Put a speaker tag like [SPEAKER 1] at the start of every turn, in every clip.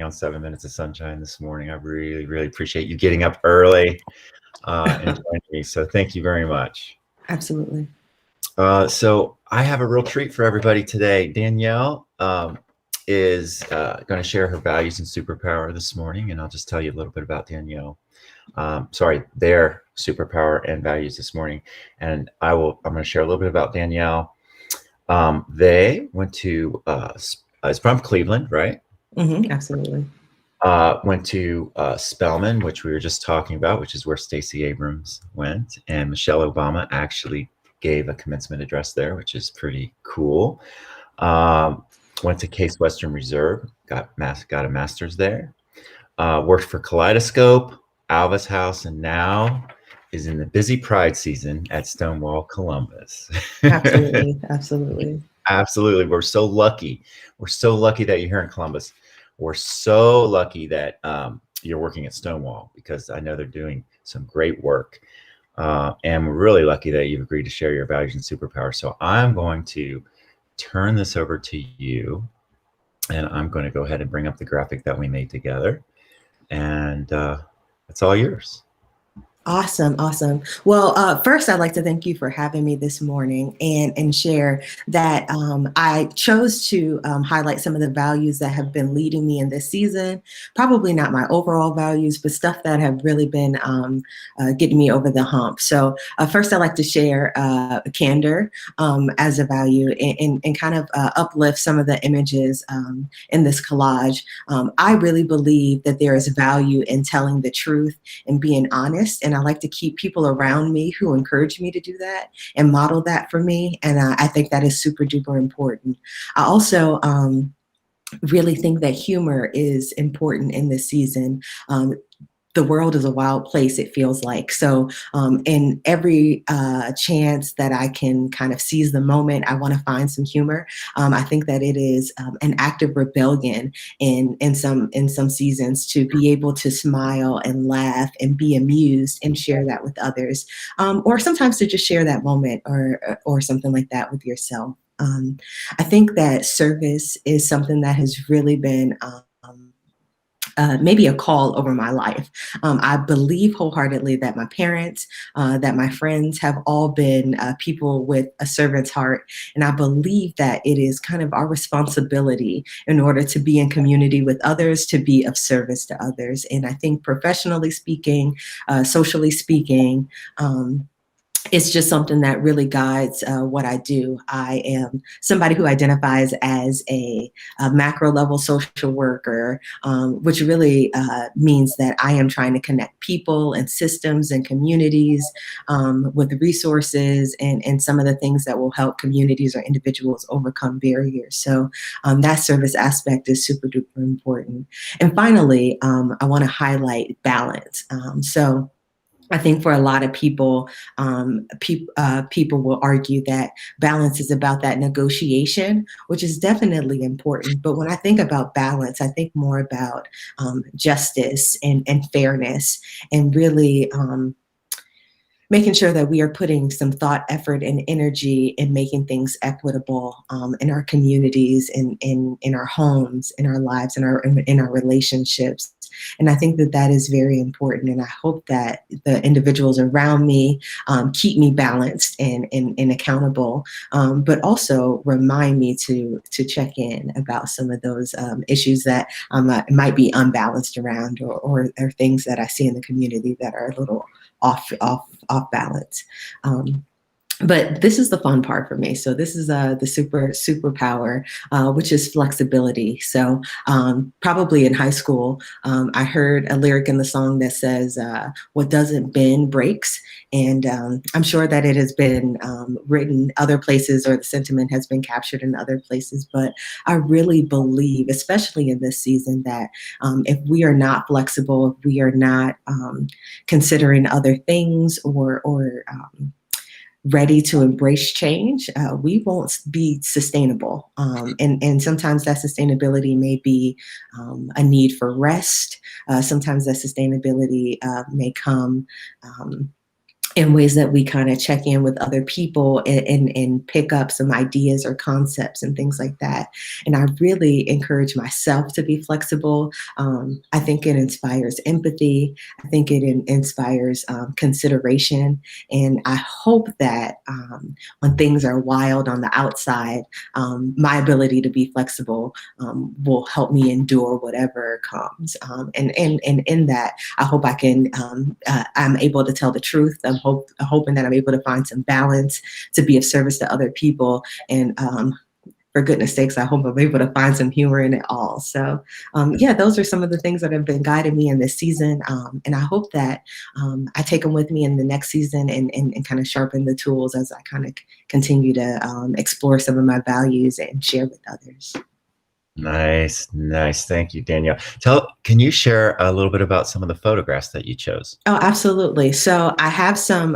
[SPEAKER 1] on 7 Minutes of Sunshine this morning. I really, really appreciate you getting up early and joining me. So thank you very much.
[SPEAKER 2] Absolutely.
[SPEAKER 1] So I have a real treat for everybody today. Danielle is going to share her values and superpower this morning, and I'll just tell you a little bit about Danielle. Their superpower and values this morning, and I'm going to share a little bit about Danielle. They went to it's from Cleveland, right?
[SPEAKER 2] Absolutely.
[SPEAKER 1] Went to Spelman, which we were just talking about, which is where Stacey Abrams went, and Michelle Obama actually gave a commencement address there, which is pretty cool. Went to Case Western Reserve, got a master's there. Worked for Kaleidoscope, Alva's House, and now is in the busy Pride season at Stonewall Columbus.
[SPEAKER 2] Absolutely. Absolutely.
[SPEAKER 1] Absolutely. We're so lucky. We're so lucky that you're here in Columbus. We're so lucky that you're working at Stonewall, because I know they're doing some great work. And we're really lucky that you've agreed to share your values and superpower. So I'm going to turn this over to you, and I'm going to go ahead and bring up the graphic that we made together. And it's all yours.
[SPEAKER 2] Awesome. Awesome. Well, first, I'd like to thank you for having me this morning and share that I chose to highlight some of the values that have been leading me in this season. Probably not my overall values, but stuff that have really been getting me over the hump. So first, I'd like to share candor as a value and kind of uplift some of the images in this collage. I really believe that there is value in telling the truth and being honest. And I like to keep people around me who encourage me to do that and model that for me. And I think that is super duper important. I also really think that humor is important in this season. The world is a wild place, it feels like. So in every chance that I can kind of seize the moment, I want to find some humor. I think that it is an act of rebellion in some seasons to be able to smile and laugh and be amused and share that with others, or sometimes to just share that moment or something like that with yourself. I think that service is something that has really been maybe a call over my life. I believe wholeheartedly that my parents, that my friends have all been people with a servant's heart. And I believe that it is kind of our responsibility in order to be in community with others, to be of service to others. And I think professionally speaking, socially speaking, it's just something that really guides what I do. I am somebody who identifies as a macro level social worker, which really means that I am trying to connect people and systems and communities with resources and some of the things that will help communities or individuals overcome barriers. So that service aspect is super duper important. And finally, I want to highlight balance. So I think for a lot of people, people will argue that balance is about that negotiation, which is definitely important. But when I think about balance, I think more about justice and fairness, and really making sure that we are putting some thought, effort, and energy in making things equitable in our communities, in our homes, in our lives, in our relationships. And I think that that is very important. And I hope that the individuals around me keep me balanced and accountable, but also remind me to check in about some of those issues that might be unbalanced around, or things that I see in the community that are a little off balance. But this is the fun part for me. So this is the superpower, which is flexibility. So probably in high school, I heard a lyric in the song that says, "What doesn't bend breaks." And I'm sure that it has been written other places, or the sentiment has been captured in other places. But I really believe, especially in this season, that if we are not flexible, if we are not considering other things, or ready to embrace change, we won't be sustainable. And sometimes that sustainability may be a need for rest. Sometimes that sustainability may come in ways that we kind of check in with other people and pick up some ideas or concepts and things like that. And I really encourage myself to be flexible. I think it inspires empathy. I think it inspires consideration. And I hope that when things are wild on the outside, my ability to be flexible will help me endure whatever comes. And in that, I hope I'm able to tell the truth. Hoping that I'm able to find some balance to be of service to other people. And for goodness sakes, I hope I'm able to find some humor in it all. So, yeah, those are some of the things that have been guiding me in this season. And I hope that I take them with me in the next season and kind of sharpen the tools as I kind of continue to explore some of my values and share with others.
[SPEAKER 1] Nice, nice. Thank you, Danielle. Can you share a little bit about some of the photographs that you chose?
[SPEAKER 2] Oh, absolutely. So I have some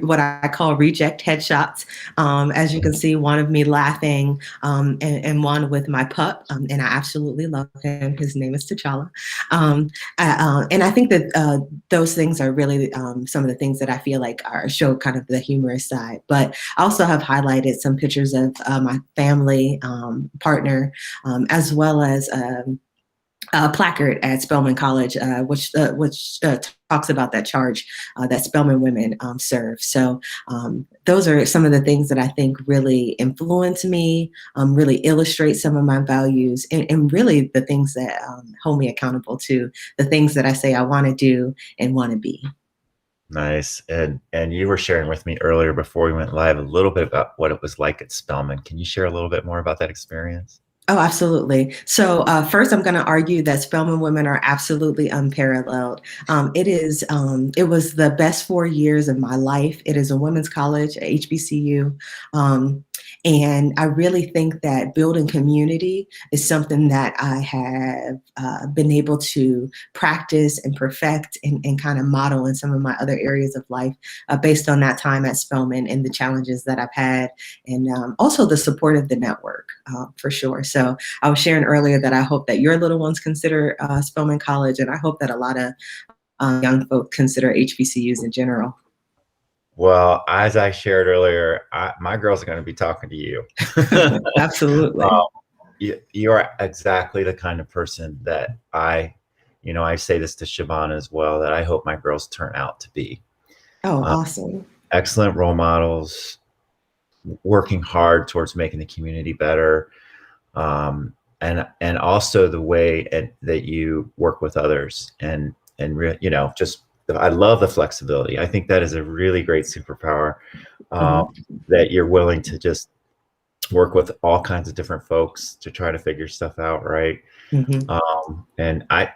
[SPEAKER 2] what I call reject headshots. As you can see, one of me laughing and one with my pup. And I absolutely love him. His name is T'Challa. And I think that those things are really some of the things that I feel like show kind of the humorous side. But I also have highlighted some pictures of my family, partner, as well as a placard at Spelman College, which talks about that charge that Spelman women serve. So those are some of the things that I think really influence me, really illustrate some of my values, and really the things that hold me accountable to the things that I say I want to do and want to be.
[SPEAKER 1] Nice. And you were sharing with me earlier before we went live a little bit about what it was like at Spelman. Can you share a little bit more about that experience?
[SPEAKER 2] Oh, absolutely. So first, I'm going to argue that Spelman women are absolutely unparalleled. It was the best 4 years of my life. It is a women's college at HBCU. And I really think that building community is something that I have been able to practice and perfect and kind of model in some of my other areas of life based on that time at Spelman and the challenges that I've had, and also the support of the network for sure. So I was sharing earlier that I hope that your little ones consider Spelman College, and I hope that a lot of young folk consider HBCUs in general.
[SPEAKER 1] Well, as I shared earlier, my girls are going to be talking to you.
[SPEAKER 2] Absolutely.
[SPEAKER 1] You are exactly the kind of person that I say this to Shabana as well, that I hope my girls turn out to be.
[SPEAKER 2] Oh, awesome.
[SPEAKER 1] Excellent role models, working hard towards making the community better. And also the way that you work with others and just I love the flexibility. I think that is a really great superpower, that you're willing to just work with all kinds of different folks to try to figure stuff out, right? And I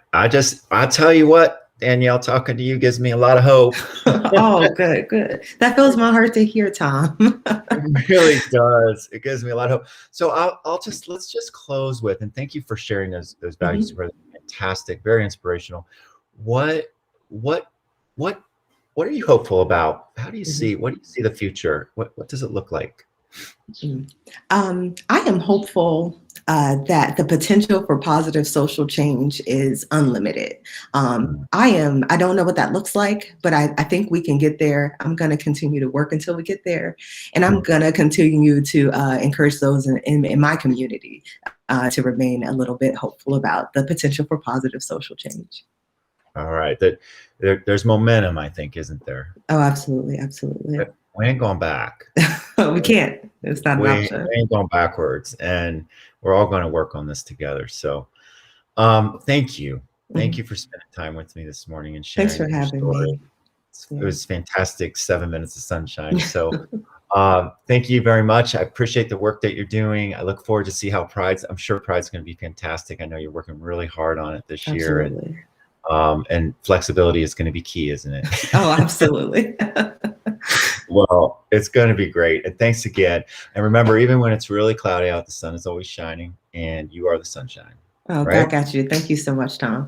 [SPEAKER 1] tell you what, Danielle, talking to you gives me a lot of hope.
[SPEAKER 2] Oh, good, good. That fills my heart to hear, Tom.
[SPEAKER 1] It really does. It gives me a lot of hope. So let's just close with, and thank you for sharing those values. Really fantastic, very inspirational. What what are you hopeful about? What do you see the future? What does it look like?
[SPEAKER 2] I am hopeful that the potential for positive social change is unlimited. I don't know what that looks like, but I think we can get there. I'm going to continue to work until we get there. And I'm going to continue to encourage those in my community to remain a little bit hopeful about the potential for positive social change.
[SPEAKER 1] All right. There's momentum, I think, isn't there?
[SPEAKER 2] Oh, absolutely. Absolutely.
[SPEAKER 1] But we ain't going back.
[SPEAKER 2] We can't. It's not an option.
[SPEAKER 1] We ain't going backwards, and we're all going to work on this together. So thank you. Thank you for spending time with me this morning and sharing.
[SPEAKER 2] Thanks for having
[SPEAKER 1] story.
[SPEAKER 2] me.
[SPEAKER 1] It was fantastic. 7 minutes of sunshine. So thank you very much. I appreciate the work that you're doing. I look forward to see how I'm sure Pride's going to be fantastic. I know you're working really hard on it this year. And flexibility is going to be key, isn't it?
[SPEAKER 2] Oh, absolutely.
[SPEAKER 1] Well, it's going to be great. And thanks again. And remember, even when it's really cloudy out, the sun is always shining, and you are the sunshine.
[SPEAKER 2] Oh,
[SPEAKER 1] right?
[SPEAKER 2] I got you. Thank you so much, Tom.